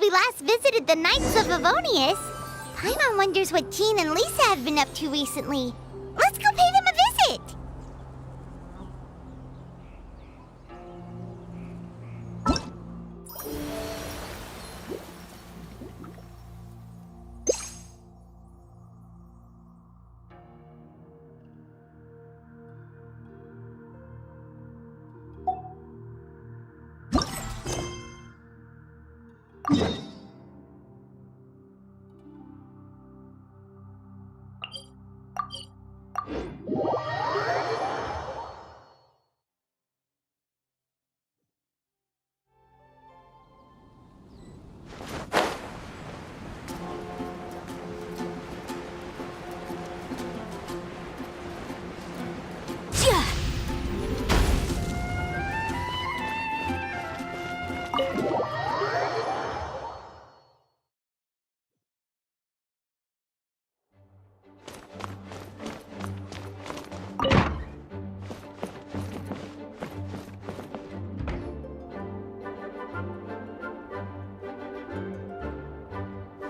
we last visited the Knights of Avonius. Paimon wonders what Jean and Lisa have been up to recently. Let's go pay them a visit!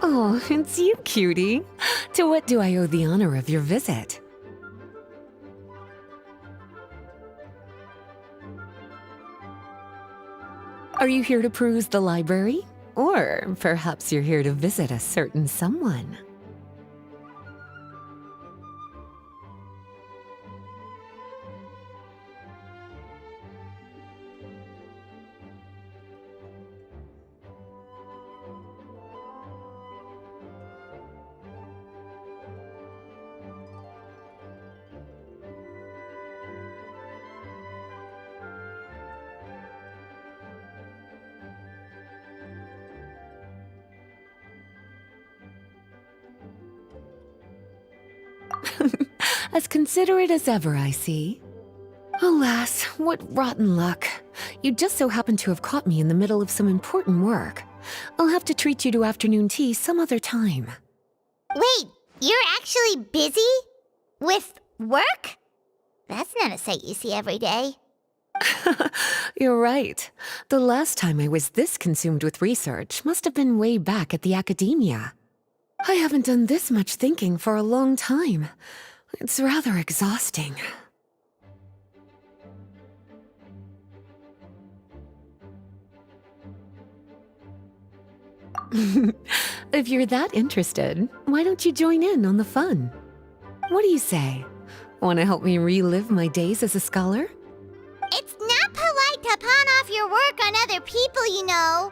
Oh, it's you, cutie. To what do I owe the honor of your visit? Are you here to peruse the library? Or perhaps you're here to visit a certain someone? As considerate as ever, I see. Alas, what rotten luck. You just so happen to have caught me in the middle of some important work. I'll have to treat you to afternoon tea some other time. Wait, you're actually busy? With work? That's not a sight you see every day. You're right. The last time I was this consumed with research must have been way back at the academia. I haven't done this much thinking for a long time. It's rather exhausting. If you're that interested, why don't you join in on the fun? What do you say? Want to help me relive my days as a scholar? It's not polite to pawn off your work on other people, you know.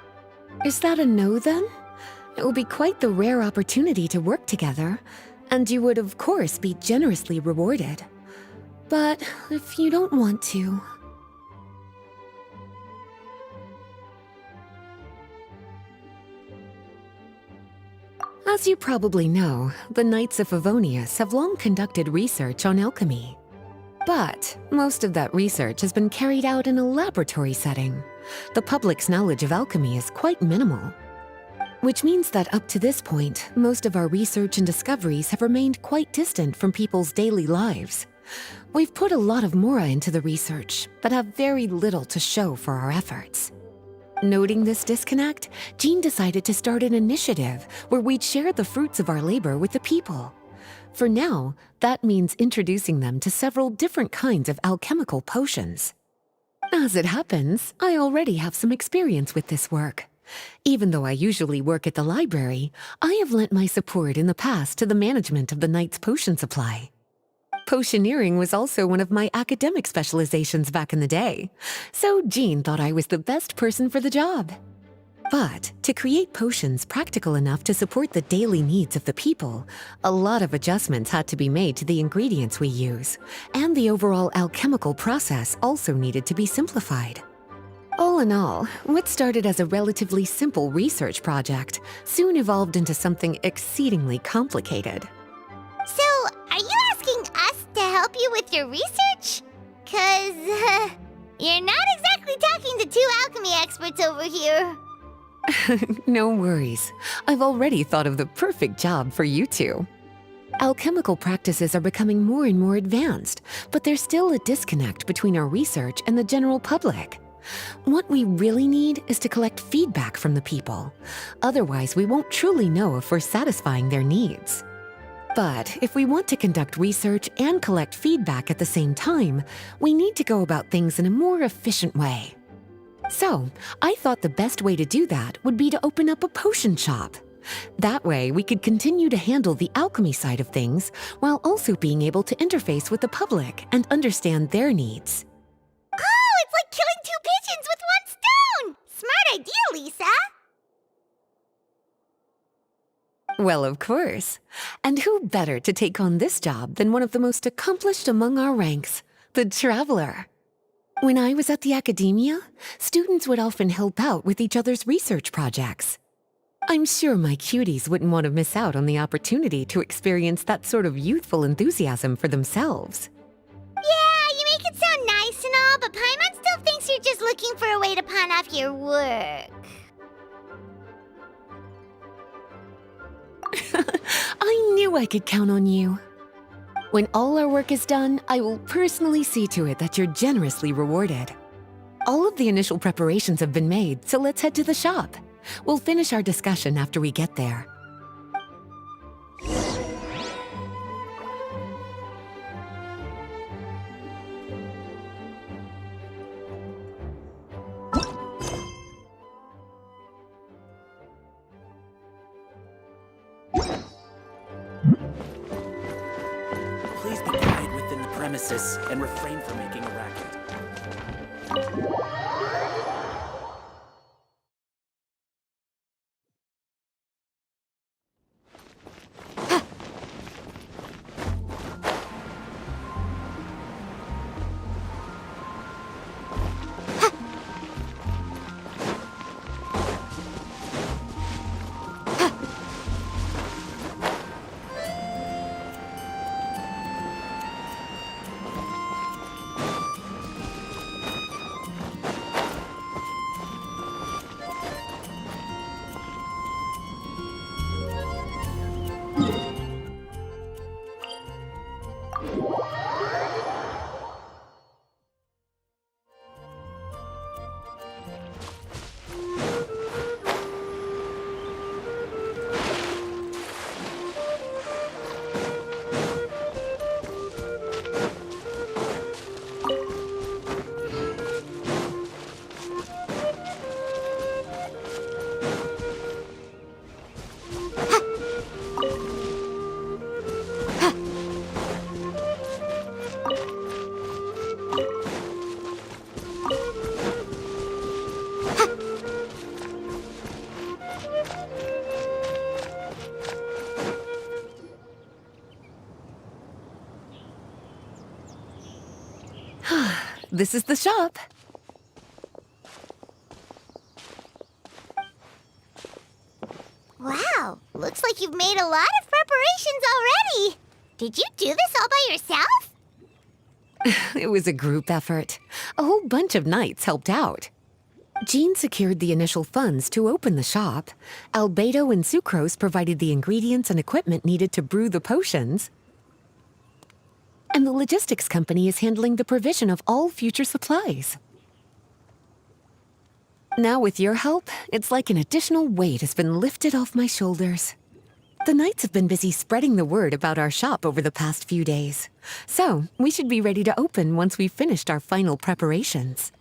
Is that a no, then? It will be quite the rare opportunity to work together, and you would, of course, be generously rewarded. But if you don't want to... As you probably know, the Knights of Avonius have long conducted research on alchemy. But most of that research has been carried out in a laboratory setting. The public's knowledge of alchemy is quite minimal. Which means that up to this point, most of our research and discoveries have remained quite distant from people's daily lives. We've put a lot of mora into the research, but have very little to show for our efforts. Noting this disconnect, Jean decided to start an initiative where we'd share the fruits of our labor with the people. For now, that means introducing them to several different kinds of alchemical potions. As it happens, I already have some experience with this work. Even though I usually work at the library, I have lent my support in the past to the management of the Knight's potion supply. Potioneering was also one of my academic specializations back in the day, so Jean thought I was the best person for the job. But to create potions practical enough to support the daily needs of the people, a lot of adjustments had to be made to the ingredients we use, and the overall alchemical process also needed to be simplified. All in all, what started as a relatively simple research project soon evolved into something exceedingly complicated. So, are you asking us to help you with your research? 'Cause, you're not exactly talking to two alchemy experts over here. No worries. I've already thought of the perfect job for you two. Alchemical practices are becoming more and more advanced, but there's still a disconnect between our research and the general public. What we really need is to collect feedback from the people. Otherwise, we won't truly know if we're satisfying their needs. But if we want to conduct research and collect feedback at the same time, we need to go about things in a more efficient way. So, I thought the best way to do that would be to open up a potion shop. That way, we could continue to handle the alchemy side of things while also being able to interface with the public and understand their needs. Oh, it's like killing two pigeons with one stone! Smart idea, Lisa! Well, of course. And who better to take on this job than one of the most accomplished among our ranks, the Traveler? When I was at the academia, students would often help out with each other's research projects. I'm sure my cuties wouldn't want to miss out on the opportunity to experience that sort of youthful enthusiasm for themselves. Yeah, you make it sound nice and all, but Paimon still thinks you're just looking for a way to pawn off your work. I knew I could count on you. When all our work is done, I will personally see to it that you're generously rewarded. All of the initial preparations have been made, so let's head to the shop. We'll finish our discussion after we get there. Please be quiet within the premises and refrain from making a racket. This is the shop. Wow, looks like you've made a lot of preparations already. Did you do this all by yourself? It was a group effort. A whole bunch of knights helped out. Jean secured the initial funds to open the shop. Albedo and Sucrose provided the ingredients and equipment needed to brew the potions. And the logistics company is handling the provision of all future supplies. Now with your help, it's like an additional weight has been lifted off my shoulders. The knights have been busy spreading the word about our shop over the past few days. So, we should be ready to open once we've finished our final preparations.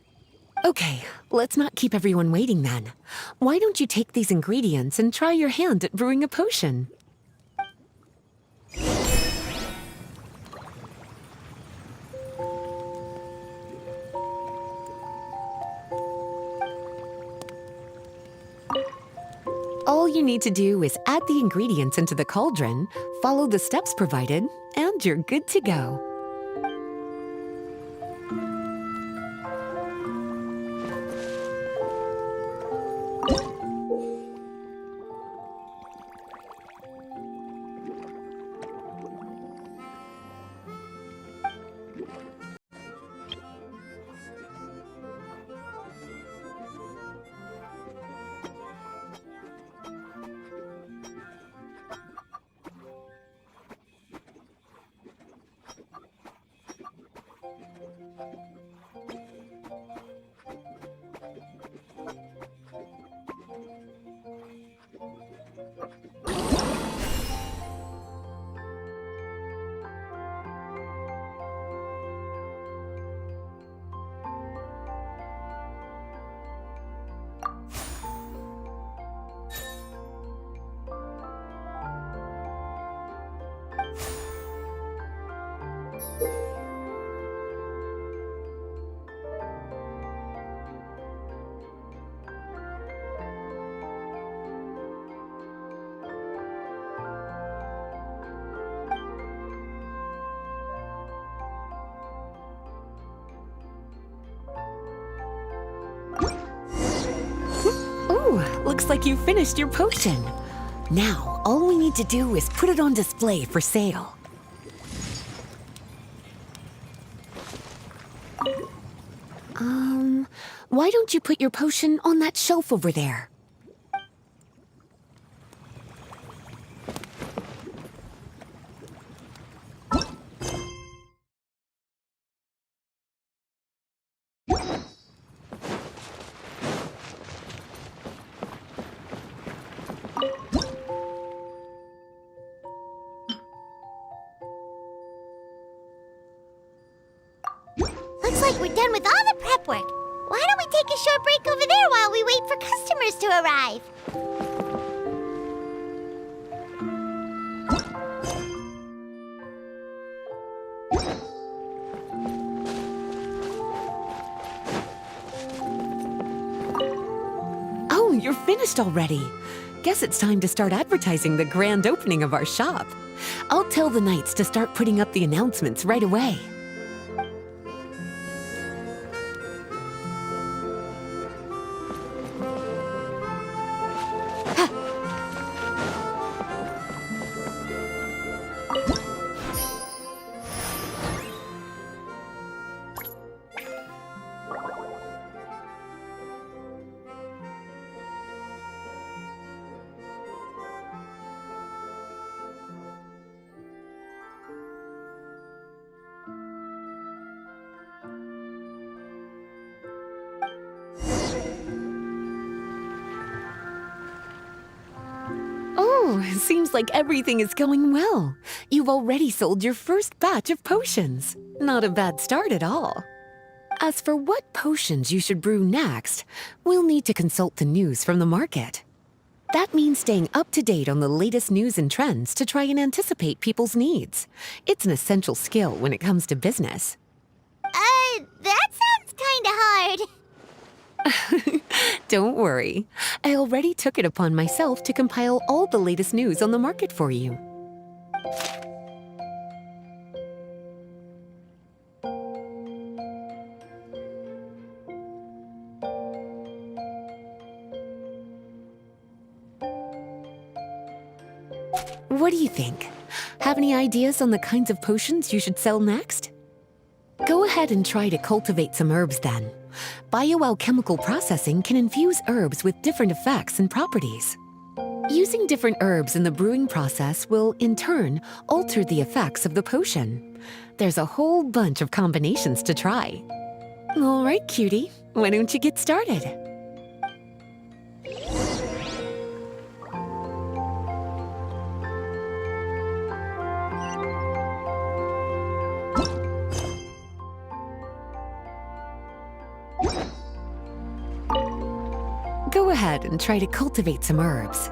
Okay, let's not keep everyone waiting then. Why don't you take these ingredients and try your hand at brewing a potion? All you need to do is add the ingredients into the cauldron, follow the steps provided, and you're good to go. Looks like you finished your potion. Now, all we need to do is put it on display for sale. Why don't you put your potion on that shelf over there? Looks like we're done with all the prep work. Why don't we take a short break over there while we wait for customers to arrive? Oh, you're finished already. Guess it's time to start advertising the grand opening of our shop. I'll tell the knights to start putting up the announcements right away. Oh, seems like everything is going well. You've already sold your first batch of potions. Not a bad start at all. As for what potions you should brew next, we'll need to consult the news from the market. That means staying up to date on the latest news and trends to try and anticipate people's needs. It's an essential skill when it comes to business. That sounds kinda hard. Don't worry. I already took it upon myself to compile all the latest news on the market for you. What do you think? Have any ideas on the kinds of potions you should sell next? Go ahead and try to cultivate some herbs then. Bioalchemical processing can infuse herbs with different effects and properties. Using different herbs in the brewing process will, in turn, alter the effects of the potion. There's a whole bunch of combinations to try. All right, cutie, why don't you get started? Go ahead and try to cultivate some herbs.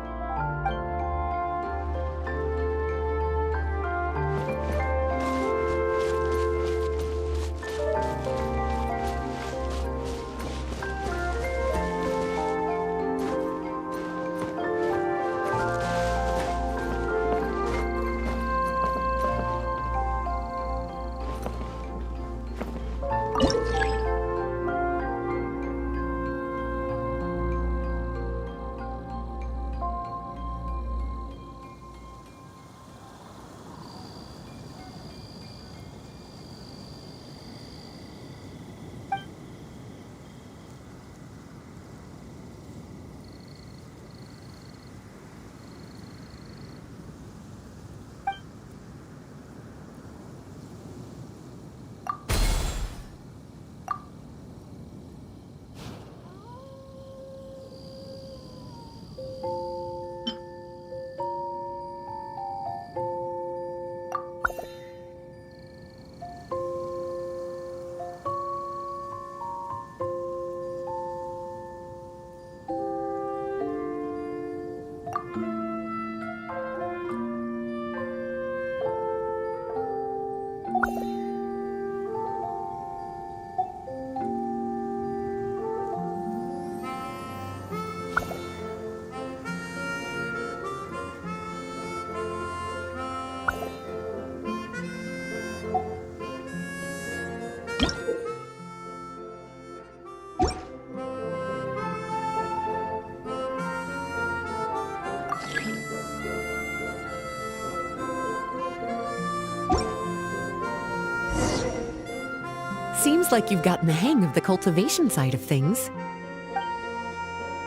Seems like you've gotten the hang of the cultivation side of things.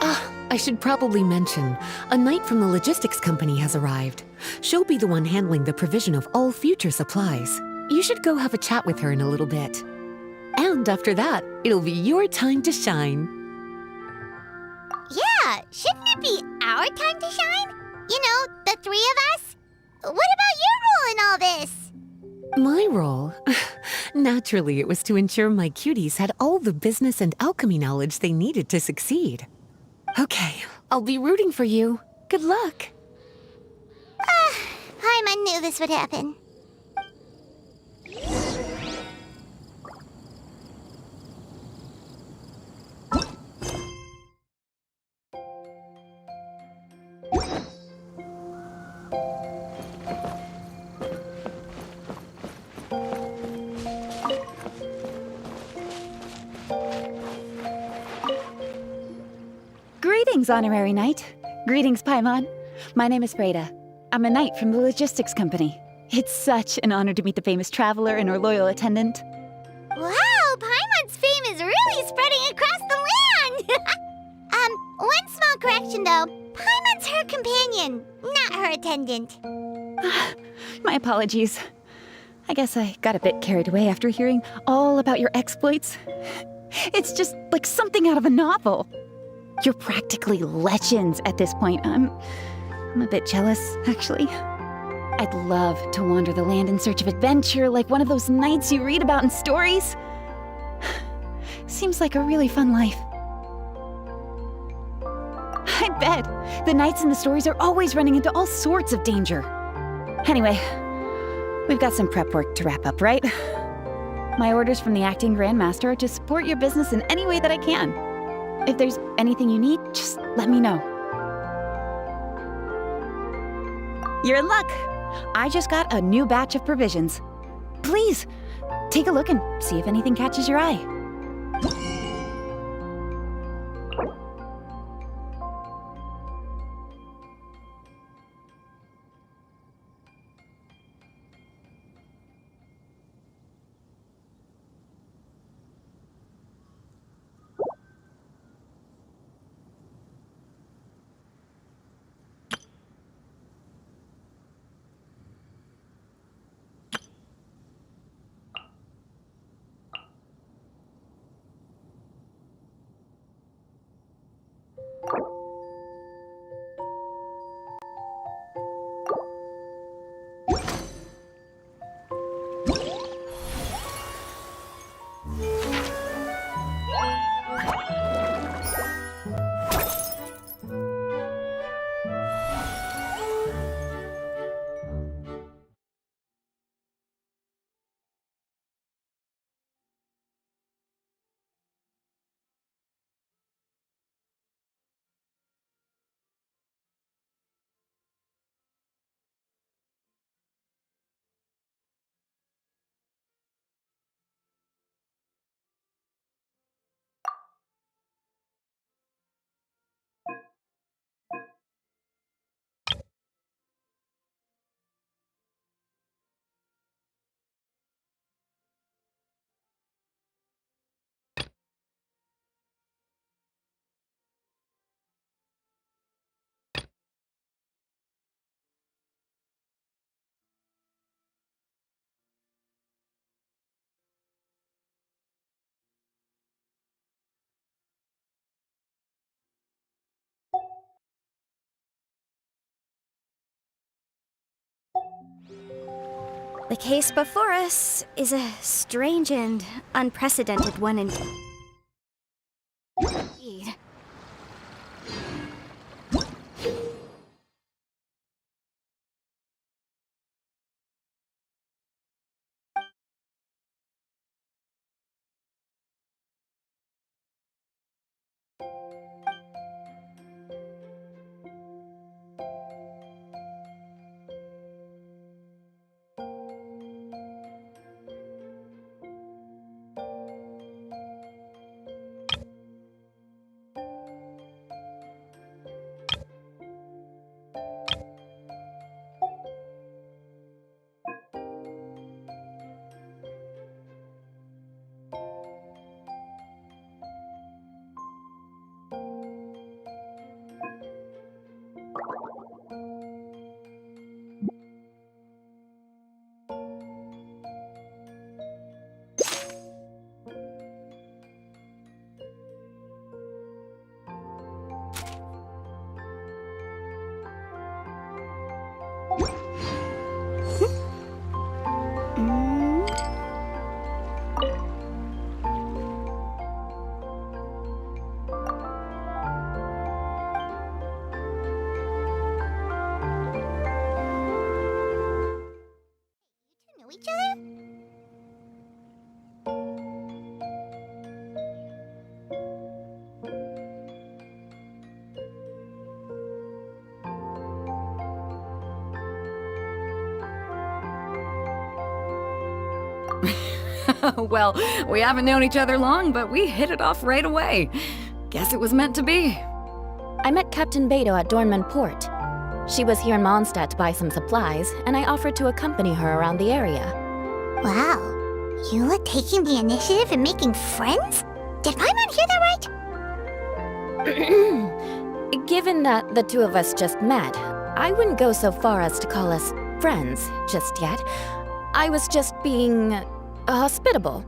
Ah, I should probably mention, a knight from the logistics company has arrived. She'll be the one handling the provision of all future supplies. You should go have a chat with her in a little bit. And after that, it'll be your time to shine. Yeah, shouldn't it be our time to shine? You know, the three of us? What about your role in all this? My role? Naturally, it was to ensure my cuties had all the business and alchemy knowledge they needed to succeed. Okay, I'll be rooting for you. Good luck. Paimon knew this would happen. Greetings, Honorary Knight. Greetings, Paimon. My name is Freda. I'm a knight from the logistics company. It's such an honor to meet the famous traveler and her loyal attendant. Wow, Paimon's fame is really spreading across the land! One small correction though. Paimon's her companion, not her attendant. My apologies. I guess I got a bit carried away after hearing all about your exploits. It's just like something out of a novel. You're practically legends at this point. I'm a bit jealous, actually. I'd love to wander the land in search of adventure like one of those knights you read about in stories. Seems like a really fun life. I bet. The knights in the stories are always running into all sorts of danger. Anyway, we've got some prep work to wrap up, right? My orders from the acting Grand Master are to support your business in any way that I can. If there's anything you need, just let me know. You're in luck. I just got a new batch of provisions. Please, take a look and see if anything catches your eye. The case before us is a strange and unprecedented one indeed. Know each other? Well, we haven't known each other long, but we hit it off right away. Guess it was meant to be. I met Captain Beto at Dornman Port. She was here in Mondstadt to buy some supplies, and I offered to accompany her around the area. Wow. Eula taking the initiative and making friends? Did Paimon hear that right? Given that the two of us just met, I wouldn't go so far as to call us friends just yet. I was just being hospitable,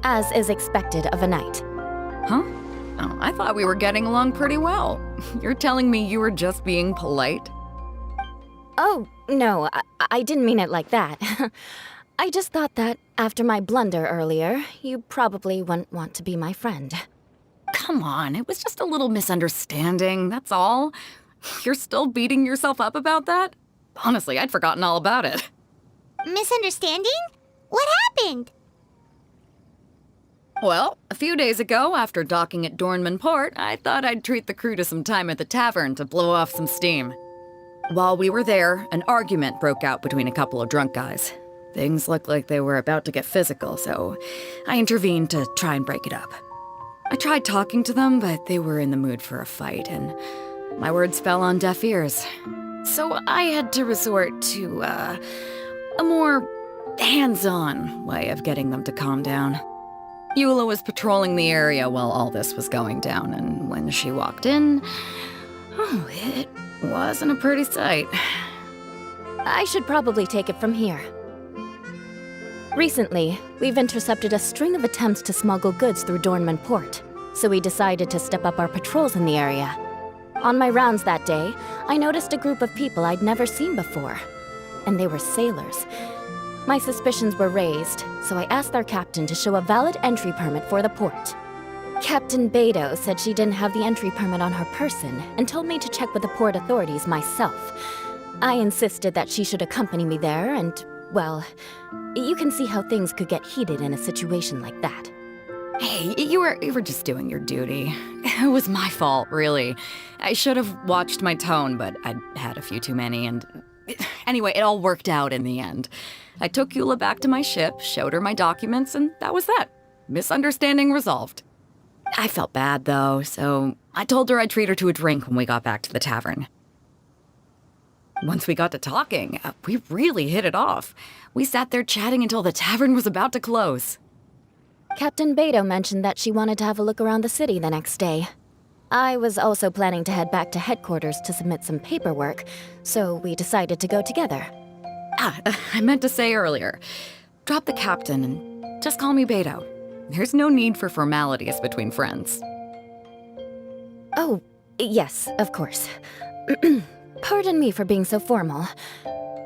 as is expected of a knight. Huh? Oh, I thought we were getting along pretty well. You're telling me you were just being polite? Oh, no, I didn't mean it like that. I just thought that after my blunder earlier, you probably wouldn't want to be my friend. Come on, it was just a little misunderstanding, that's all. You're still beating yourself up about that? Honestly, I'd forgotten all about it. Misunderstanding? What happened? Well, a few days ago, after docking at Dornman Port, I thought I'd treat the crew to some time at the tavern to blow off some steam. While we were there, an argument broke out between a couple of drunk guys. Things looked like they were about to get physical, so I intervened to try and break it up. I tried talking to them, but they were in the mood for a fight, and my words fell on deaf ears. So I had to resort to, a more hands-on way of getting them to calm down. Eula was patrolling the area while all this was going down, and when she walked in, oh, it wasn't a pretty sight. I should probably take it from here. Recently, we've intercepted a string of attempts to smuggle goods through Dornman Port, so we decided to step up our patrols in the area. On my rounds that day, I noticed a group of people I'd never seen before, and they were sailors. My suspicions were raised, so I asked their captain to show a valid entry permit for the port. Captain Beto said she didn't have the entry permit on her person and told me to check with the port authorities myself. I insisted that she should accompany me there and, well, you can see how things could get heated in a situation like that. Hey, you were just doing your duty. It was my fault, really. I should have watched my tone, but I'd had a few too many, and anyway, it all worked out in the end. I took Eula back to my ship, showed her my documents, and that was that. Misunderstanding resolved. I felt bad, though, so I told her I'd treat her to a drink when we got back to the tavern. Once we got to talking, we really hit it off. We sat there chatting until the tavern was about to close. Captain Beto mentioned that she wanted to have a look around the city the next day. I was also planning to head back to headquarters to submit some paperwork, so we decided to go together. I meant to say earlier, drop the captain and just call me Beto. There's no need for formalities between friends. Oh, yes, of course. Pardon me for being so formal.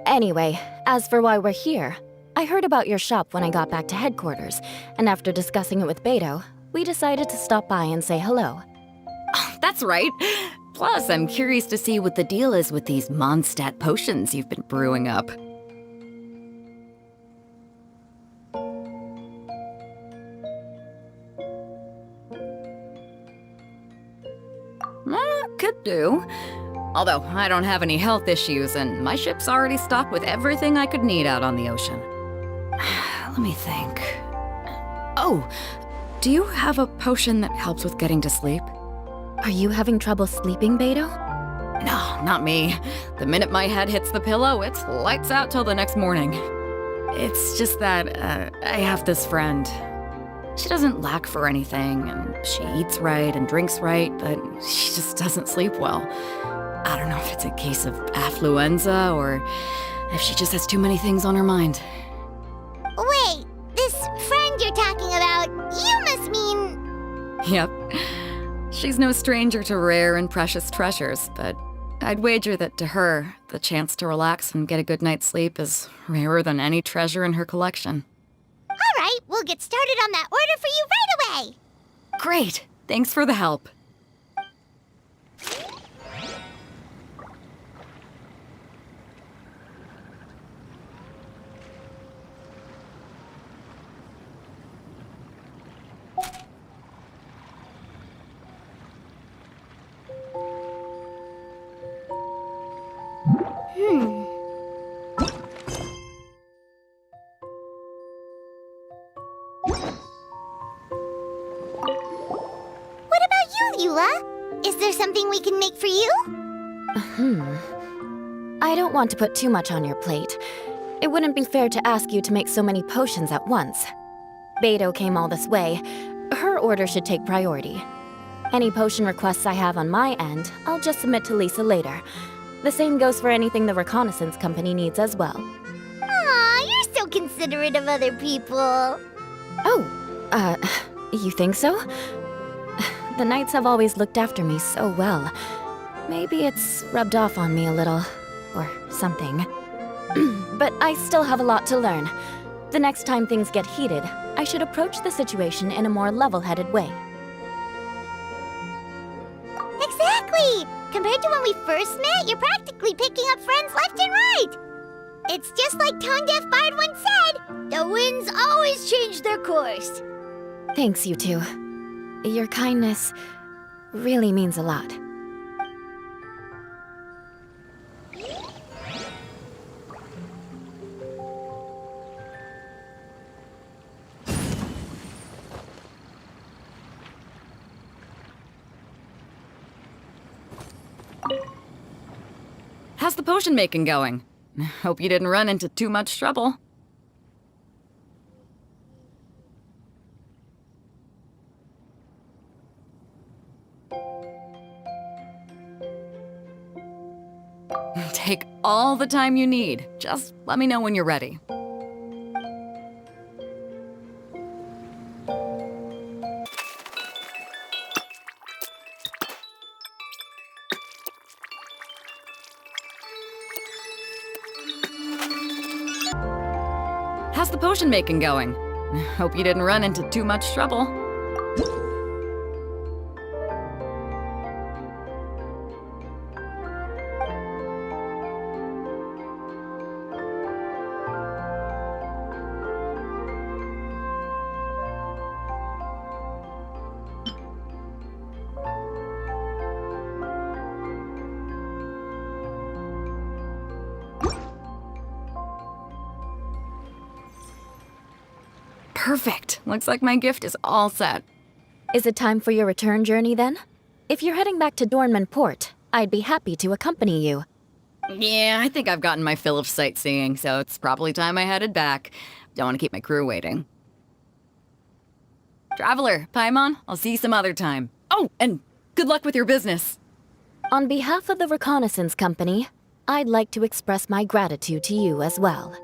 Anyway, as for why we're here, I heard about your shop when I got back to headquarters, and after discussing it with Beto, we decided to stop by and say hello. Oh, that's right. Plus, I'm curious to see what the deal is with these Mondstadt potions you've been brewing up. Could do. Although, I don't have any health issues, and my ship's already stocked with everything I could need out on the ocean. Let me think. Oh, do you have a potion that helps with getting to sleep? Are you having trouble sleeping, Beto? No, not me. The minute my head hits the pillow, it's lights out till the next morning. It's just that, I have this friend. She doesn't lack for anything, and she eats right and drinks right, but she just doesn't sleep well. I don't know if it's a case of affluenza or if she just has too many things on her mind. Wait, this friend you're talking about, you must mean... Yep. She's no stranger to rare and precious treasures, but I'd wager that to her, the chance to relax and get a good night's sleep is rarer than any treasure in her collection. All right, we'll get started on that order for you right away. Great! Thanks for the help. What about you, Eula? Is there something we can make for you? I don't want to put too much on your plate. It wouldn't be fair to ask you to make so many potions at once. Beto came all this way. Her order should take priority. Any potion requests I have on my end, I'll just submit to Lisa later. The same goes for anything the reconnaissance company needs as well. Aw, you're so considerate of other people. You think so? The Knights have always looked after me so well. Maybe it's rubbed off on me a little, or something. But I still have a lot to learn. The next time things get heated, I should approach the situation in a more level-headed way. Exactly! Compared to when we first met, you're practically picking up friends left and right. It's just like Tone Deaf Bard once said, the winds always change their course. Thanks, you two. Your kindness really means a lot. How's the potion making going? Hope you didn't run into too much trouble. Take all the time you need. Just let me know when you're ready. How's the potion making going? Hope you didn't run into too much trouble. Perfect. Looks like my gift is all set. Is it time for your return journey then? If you're heading back to Dornman Port, I'd be happy to accompany you. Yeah, I think I've gotten my fill of sightseeing, so it's probably time I headed back. Don't want to keep my crew waiting. Traveler, Paimon, I'll see you some other time. Oh, and good luck with your business. On behalf of the reconnaissance company, I'd like to express my gratitude to you as well.